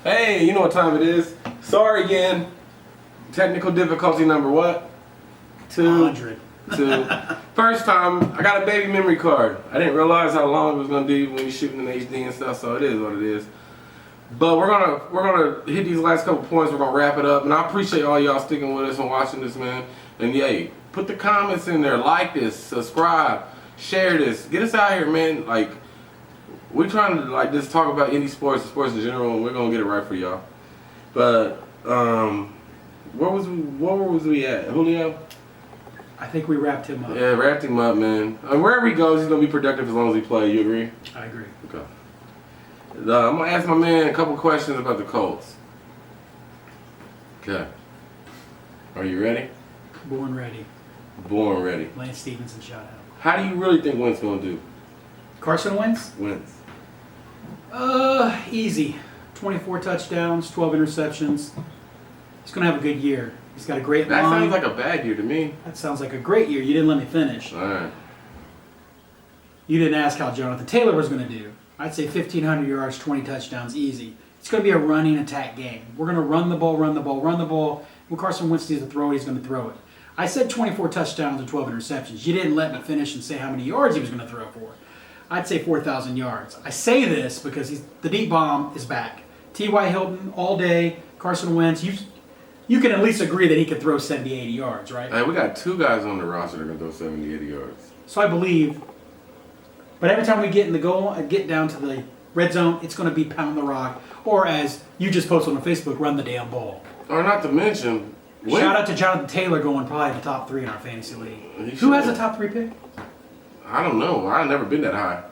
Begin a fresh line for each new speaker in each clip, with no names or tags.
Hey, you know what time it is. Sorry again. Technical difficulty number what?
100.
Two. First time, I got a baby memory card. I didn't realize how long it was gonna be when you're shooting in HD and stuff, so it is what it is. But we're gonna hit these last couple points. We're gonna wrap it up, and I appreciate all y'all sticking with us and watching this, man. And yeah, put the comments in there, like this, subscribe, share this, get us out here, man. Like, we're trying to like just talk about any sports in general, and we're gonna get it right for y'all. But where was we at, Julio?
I think we wrapped him up.
Yeah, wrapped him up, man. Wherever he goes, he's gonna be productive as long as he plays. You agree?
I agree.
Okay. I'm gonna ask my man a couple questions about the Colts. Okay. Are you ready?
Born ready.
Born ready.
Lance Stevenson shout out.
How do you really think Wentz gonna do?
Carson Wentz?
Wentz.
Easy. 24 touchdowns, 12 interceptions. He's gonna have a good year. He's got a great
That
line.
sounds like a bad year to me.
That sounds like a great year. You didn't let me finish.
All right.
You didn't ask how Jonathan Taylor was gonna do. I'd say 1,500 yards, 20 touchdowns, easy. It's going to be a running attack game. We're going to run the ball. When Carson Wentz needs to throw it, he's going to throw it. I said 24 touchdowns and 12 interceptions. You didn't let me finish and say how many yards he was going to throw for. I'd say 4,000 yards. I say this because the deep bomb is back. T.Y. Hilton all day, Carson Wentz. You can at least agree that he could throw 70, 80 yards, right?
Hey, we got two guys on the roster that can throw 70, 80 yards.
So I believe. But every time we get in the goal, get down to the red zone, it's going to be pound the rock, or as you just posted on Facebook, run the damn ball.
Or not to mention,
Shout out to Jonathan Taylor going probably the top 3 in our fantasy league. Who has the top 3 pick?
I don't know. I've never been that high.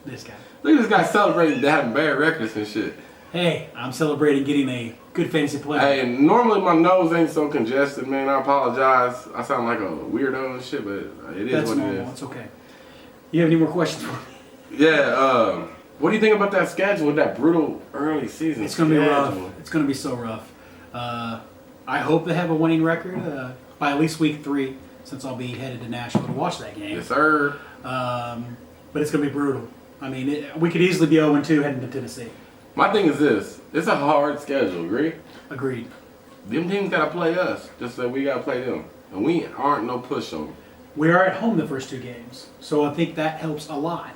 This guy.
Look at this guy celebrating having bad records and shit.
Hey, I'm celebrating getting a good fantasy player.
Hey, normally my nose ain't so congested, man. I apologize. I sound like a weirdo and shit, but it is
That's
what
normal.
it is.
It's okay. You have any more questions for me?
Yeah, what do you think about that schedule with that brutal early season?
It's going to be rough. It's going to be so rough. I hope they have a winning record by at least week 3, since I'll be headed to Nashville to watch that game.
Yes, sir.
But it's going to be brutal. I mean, we could easily be 0-2 heading to Tennessee.
My thing is this. It's a hard schedule, agree?
Agreed.
Them teams got to play us, just so we got to play them. And we aren't no pushover.
We are at home the first 2 games, so I think that helps a lot.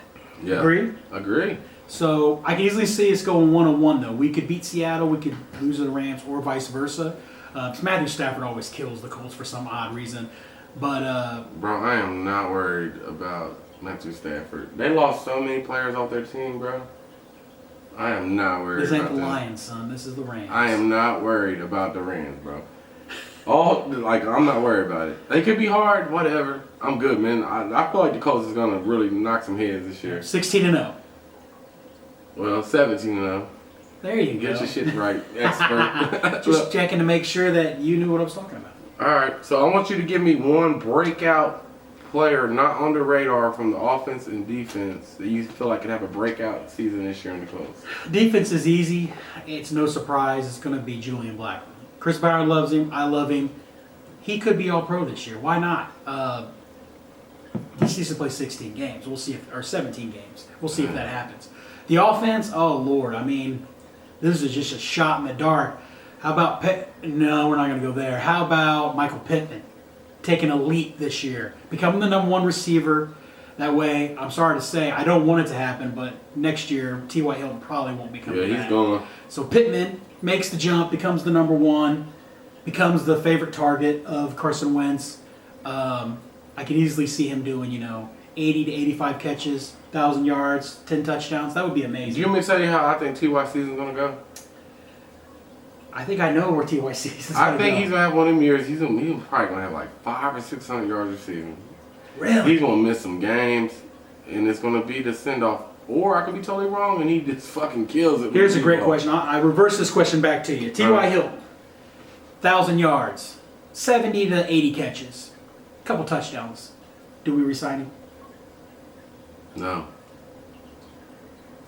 Yeah.
Agree? So I can easily see us going 1-1 though. We could beat Seattle, we could lose to the Rams, or vice versa. Matthew Stafford always kills the Colts for some odd reason. But
bro, I am not worried about Matthew Stafford. They lost so many players off their team, bro. I am not worried
this
about
ain't the
them.
Lions, son. This is the Rams.
I am not worried about the Rams, bro. I'm not worried about it. They could be hard, whatever. I'm good, man. I feel like the Colts is gonna really knock some heads this year.
16-0.
Well, 17-0.
There you go.
Get your shit right, expert.
Just checking to make sure that you knew what I was talking about.
All right, so I want you to give me one breakout player, not on the radar, from the offense and defense that you feel like could have a breakout season this year in the Colts.
Defense is easy. It's no surprise. It's going to be Julian Blackmon. Chris Ballard loves him. I love him. He could be All-Pro this year. Why not? He needs to play 16 games. We'll see or 17 games. We'll see if that happens. The offense, oh Lord, I mean, this is just a shot in the dark. How about No, we're not going to go there. How about Michael Pittman taking a leap this year, becoming the number 1 receiver? That way, I'm sorry to say, I don't want it to happen, but next year, T.Y. Hilton probably won't be coming back.
Yeah, he's going.
So Pittman makes the jump, becomes the number 1, becomes the favorite target of Carson Wentz. I can easily see him doing, 80 to 85 catches, 1,000 yards, 10 touchdowns. That would be amazing.
Do you want me to tell you how I think T.Y. season's gonna go?
I think I know where T.Y. season's going to go.
I think he's gonna have one of them years. He's probably gonna have like 500 or 600 yards receiving.
Really?
He's gonna miss some games, and it's gonna be the send off. Or I could be totally wrong, and he just fucking kills it.
Here's a great question. I reverse this question back to you. T.Y. Hilton, 1,000 yards, 70 to 80 catches, a couple touchdowns. Do we resign him?
No.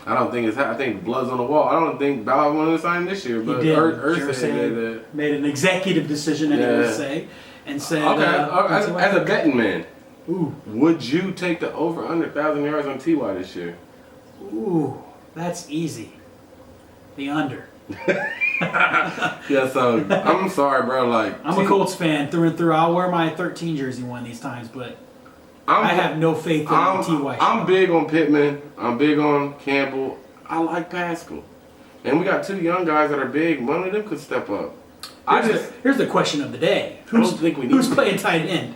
I don't think it's. I think blood's on the wall. I don't think Ballard wanted to sign this year, but
He did.
Ur said
made an executive decision, and he would say, and said,
okay. As a betting man,
ooh,
would you take the over under 1,000 yards on T.Y. this year?
ooh, that's easy. The under.
Yeah, so I'm sorry, bro. Like
I'm a Colts fan through and through. I'll wear my 13 jersey one of these times, but I have no faith in T.Y.
I'm big on Pittman. I'm big on Campbell. I like Pascal. And we got two young guys that are big. One of them could step up.
Here's the question of the day.
Who's
Playing tight end?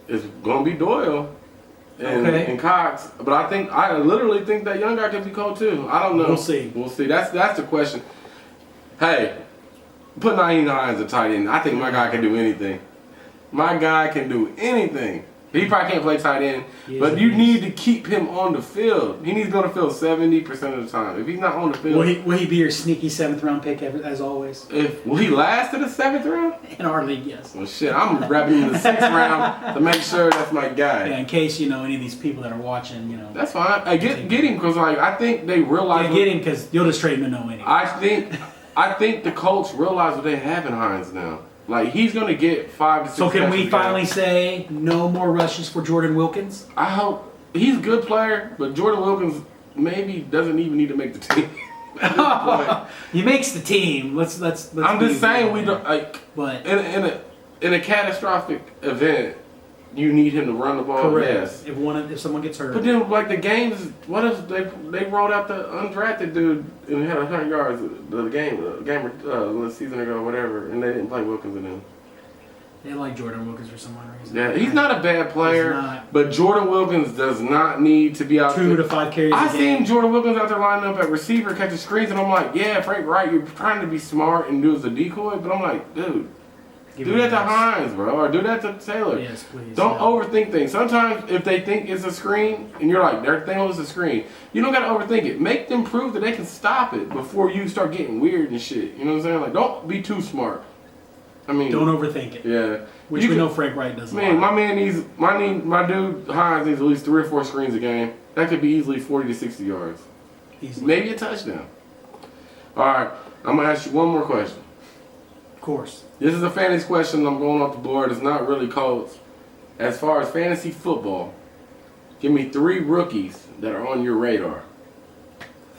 It's gonna be Doyle and Cox. But I literally think that young guy could be cold too. I don't know.
We'll see.
We'll see. That's the question. Hey, put Naeem Hines at tight end. I think my guy can do anything. My guy can do anything. He probably can't play tight end, but you need to keep him on the field. He needs to be on the field 70% of the time. If he's not on the field,
will he be your sneaky 7th round pick as always?
Will he last in the 7th round?
In our league, yes.
Well, shit, I'm grabbing him in the 6th round to make sure that's my guy.
Yeah, in case any of these people that are watching,
That's fine. Hey, get him because I think they realize.
Yeah, get him because you'll just trade him to no anyway.
I think the Colts realize what they have in Hines now. Like, he's going to get 5 to 6
So can we
catches a
finally
game.
say no more rushes for Jordan Wilkins?
I hope. He's a good player, but Jordan Wilkins maybe doesn't even need to make the team.
He makes the team. Let's
I'm just saying we don't
But
in a catastrophic event, you need him to run the ball.
correct.
Yes.
If someone gets hurt.
But then, like the games, what if they rolled out the undrafted dude and had 100 yards the season ago, whatever, and they didn't play Wilkins in them.
They like Jordan Wilkins for some odd reason.
Yeah, he's not a bad player,
He's not.
but Jordan Wilkins does not need to be out
2
there.
to 5 carries.
I
a game.
seen Jordan Wilkins out there lining up at receiver, catching screens, and I'm like, yeah, Frank Wright, you're trying to be smart and do as a decoy, but I'm like, dude, do that to Hines, bro, or do that to Taylor.
Yes, please.
Don't overthink things. Sometimes if they think it's a screen and you're like, they're thinking it's a screen, you don't gotta overthink it. Make them prove that they can stop it before you start getting weird and shit. You know what I'm saying? Like, don't be too smart. I mean,
don't overthink it.
Yeah.
Which we know Frank Wright does.
My dude Hines needs at least 3 or 4 screens a game. That could be easily 40 to 60 yards.
Easily.
Maybe a touchdown. All right, I'm gonna ask you one more question.
Of course.
This is a fantasy question. I'm going off the board. It's not really Colts. As far as fantasy football, give me 3 rookies that are on your radar.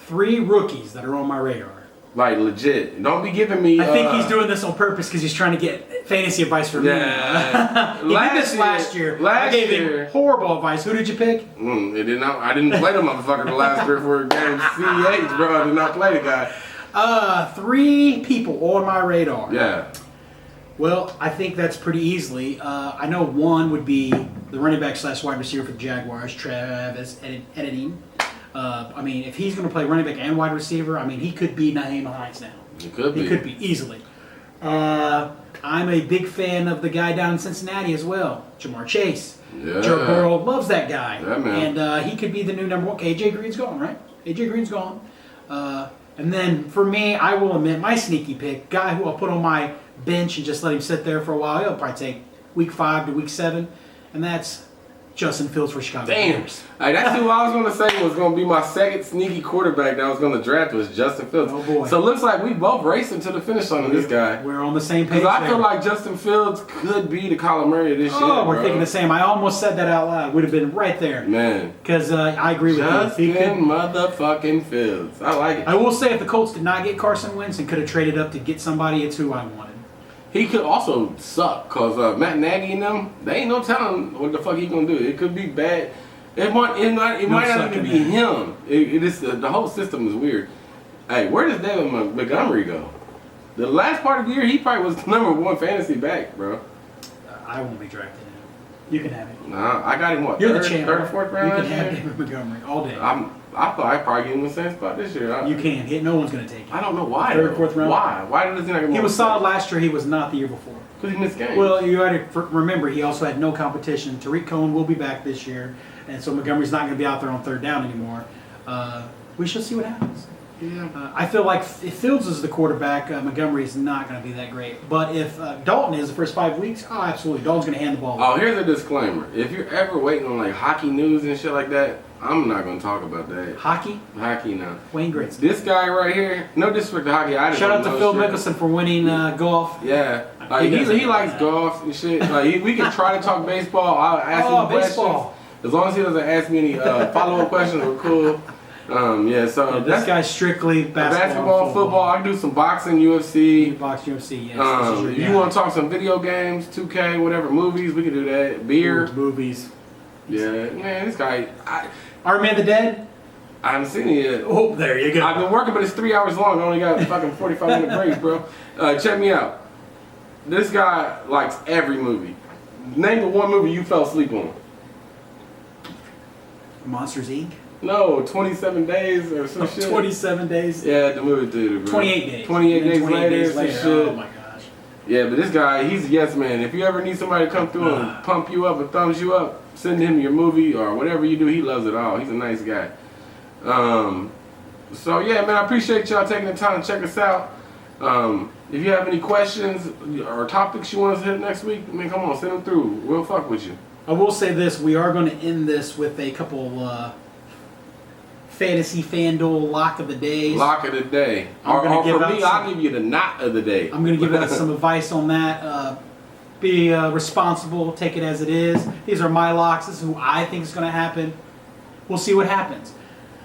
3 rookies that are on my radar.
Like legit. Don't be giving me.
I think he's doing this on purpose because he's trying to get fantasy advice from me.
Yeah.
He did this last year. I gave him horrible advice. Who did you pick?
It did not. I didn't play the motherfucker the last 3 or 4 games. CH, bro. I did not play the guy.
3 people on my radar.
Yeah.
Well, I think that's pretty easily. I know one would be the running back / wide receiver for the Jaguars, Travis Etienne. I mean, if he's going to play running back and wide receiver, I mean, he could be Naeem Hines now.
He could be.
He could be, easily. I'm a big fan of the guy down in Cincinnati as well, Jamar Chase.
Yeah.
Joe Burrow loves that guy.
Yeah, man.
And he could be the new number 1. Okay, AJ Green's gone, right? AJ Green's gone. And then for me, I will admit my sneaky pick, guy who I'll put on my bench and just let him sit there for a while. He'll probably take week 5 to week 7, and that's Justin Fields for Chicago Bears.
Hey, that's who I was going to say was going to be my second sneaky quarterback that I was going to draft was Justin Fields.
Oh, boy.
So it looks like we both racing to the finish line on this guy.
We're on the same page.
Because I feel like Justin Fields could be the Kyler Murray of this year.
Oh, we're thinking the same. I almost said that out loud. Would have been right there.
Man.
Because I agree with
Justin
you.
motherfucking Fields. I like it.
I will say if the Colts did not get Carson Wentz and could have traded up to get somebody, it's who I wanted.
He could also suck because Matt Nagy and them, they ain't no telling what the fuck he gonna do. It could be bad. It might not even be him. It is the whole system is weird. Hey, where does David Montgomery go? The last part of the year, he probably was the number 1 fantasy back, bro.
I won't be drafting him. You can have him.
Nah, I got him what?
You're the champ.
3rd or 4th round.
You can have David Montgomery all day.
I thought I'd probably get him in the same spot this year.
You can. No one's going to take him.
I don't know why.
3rd, 4th round.
Why? Why does he not get more?
He was solid last year. He was not the year before.
Because he missed games.
Well, you got to remember he also had no competition. Tariq Cohen will be back this year, and so Montgomery's not going to be out there on 3rd down anymore. We shall see what happens.
Yeah.
I feel like if Fields is the quarterback, Montgomery is not going to be that great. But if Dalton is the first 5 weeks, oh, absolutely. Dalton's going to hand the ball.
Oh, here's a disclaimer. If you're ever waiting on like hockey news and shit like that, I'm not going to talk about that.
Hockey?
Hockey now.
Wayne Gretzky.
This guy right here, no disrespect to hockey. I
Shout out to Phil Mickelson for winning golf.
Yeah. Like, he likes golf and shit. Like, we can try to talk baseball. I'll ask him questions.
Baseball.
As long as he doesn't ask me any follow-up questions, we're cool. Yeah, so
this guy's strictly
basketball, football. I can do some boxing, UFC.
Box, UFC, yes.
If you want to talk some video games, 2K, whatever, movies, we can do that. Beer.
Movies.
Yeah, man, this guy.
Iron Man the Dead?
I haven't seen it yet.
Oh, there you go.
I've been working, but it's 3 hours long. I only got a fucking 45-minute break, bro. Check me out. This guy likes every movie. Name the one movie you fell asleep on.
Monsters, Inc.?
No, 27 days or some shit.
27 days?
Yeah, the movie theater, bro.
28 days.
28 days later, some shit.
Oh my gosh.
Yeah, but this guy, he's a yes man. If you ever need somebody to come through and pump you up and thumbs you up, send him your movie or whatever you do. He loves it all. He's a nice guy. So yeah, man, I appreciate y'all taking the time to check us out. If you have any questions or topics you want us to hit next week, I mean, come on, send them through. We'll fuck with you.
I will say this: we are going to end this with a couple fantasy FanDuel lock of the days.
Lock of the day. Or for me, I'll give you the knot of the day.
I'm going to give out some advice on that. Be responsible. Take it as it is. These are my locks. This is who I think is going to happen. We'll see what happens.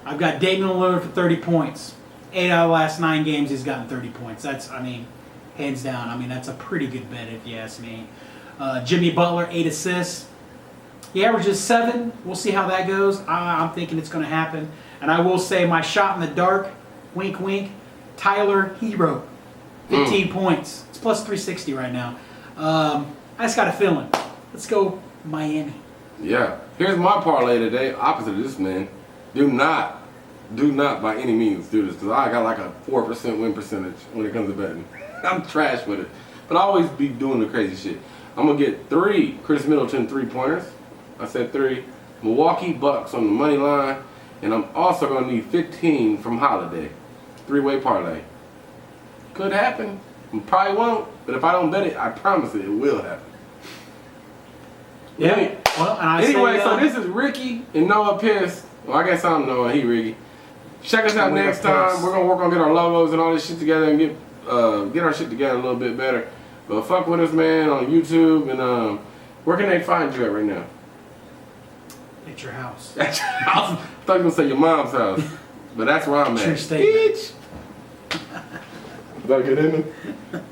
I've got Damian Lillard for 30 points. 8 out of the last 9 games, he's gotten 30 points. That's, I mean, hands down. I mean, that's a pretty good bet if you ask me. Jimmy Butler, 8 assists. He averages 7. We'll see how that goes. I'm thinking it's going to happen. And I will say my shot in the dark, wink, wink, Tyler Hero, 15 points. It's plus 360 right now. I just got a feeling. Let's go Miami.
Yeah. Here's my parlay today. Opposite of this, man. Do not by any means do this, because I got like a 4% win percentage when it comes to betting. I'm trash with it. But I always be doing the crazy shit. I'm going to get 3 Chris Middleton 3-pointers. I said 3. Milwaukee Bucks on the money line. And I'm also going to need 15 from Holiday. 3-way parlay. Could happen. Probably won't. But if I don't bet it, I promise it will happen.
Yeah. Well, and
anyway, so this is Ricky and Noah Pierce. Well, I guess I'm Noah. He Ricky. Check us out next time. We're going to work on getting our logos and all this shit together and get our shit together a little bit better. But fuck with us, man, on YouTube. And where can they find you at right now?
At your house.
At your house? I thought you were going to say your mom's house. But that's where I'm at.
True statement.
Bitch. Did I get in there?